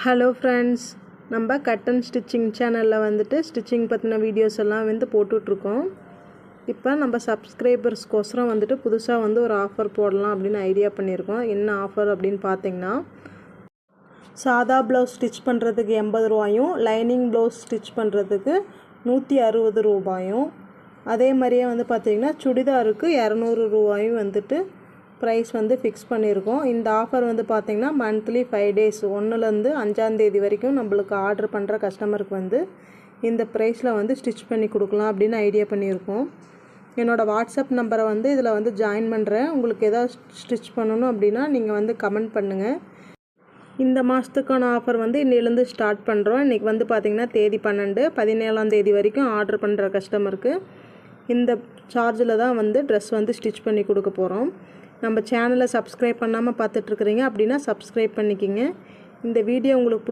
Hello friends, நம்ம cut and stitching சேனலில் வந்துட்டு ஸ்டிச்சிங் பற்றின வீடியோஸ் எல்லாம் வந்து போட்டுட்ருக்கோம். இப்போ நம்ம சப்ஸ்கிரைபர்ஸ்க்கோசரம் வந்துட்டு புதுசாக வந்து ஒரு ஆஃபர் போடலாம் அப்படின்னு ஐடியா பண்ணியிருக்கோம். என்ன ஆஃபர் அப்படின்னு பார்த்தீங்கன்னா, சாதா ப்ளவுஸ் ஸ்டிச் பண்ணுறதுக்கு 80 ரூபாயும், லைனிங் ப்ளவுஸ் ஸ்டிச் பண்ணுறதுக்கு 160 ரூபாயும், அதே மாதிரியே வந்து பார்த்திங்கன்னா சுடிதாருக்கு 200 ரூபாயும் வந்துட்டு ப்ரைஸ் வந்து ஃபிக்ஸ் பண்ணியிருக்கோம். இந்த ஆஃபர் வந்து பார்த்திங்கன்னா மந்த்லி 5 டேஸ் 1லேருந்து 5ஆம் தேதி வரைக்கும் நம்மளுக்கு ஆர்டர் பண்ணுற கஸ்டமருக்கு வந்து இந்த ப்ரைஸில் வந்து ஸ்டிச் பண்ணி கொடுக்கலாம் அப்படின்னு ஐடியா பண்ணியிருக்கோம். என்னோடய வாட்ஸ்அப் நம்பரை வந்து இதில் வந்து ஜாயின் பண்ணுறேன். உங்களுக்கு எதாவது ஸ்டிச் பண்ணணும் அப்படின்னா நீங்கள் வந்து கமெண்ட் பண்ணுங்கள். இந்த மாதத்துக்கான ஆஃபர் வந்து இன்னிலேருந்து ஸ்டார்ட் பண்ணுறோம். இன்றைக்கி வந்து பார்த்திங்கன்னா தேதி 12, 17ஆம் தேதி வரைக்கும் ஆர்டர் பண்ணுற கஸ்டமருக்கு இந்த சார்ஜில் தான் வந்து ட்ரெஸ் வந்து ஸ்டிச் பண்ணி கொடுக்க போகிறோம். நம்ம சேனலை சப்ஸ்கிரைப் பண்ணாமல் பார்த்துட்ருக்குறீங்க அப்படின்னா சப்ஸ்கிரைப் பண்ணிக்கிங்க. இந்த வீடியோ உங்களுக்கு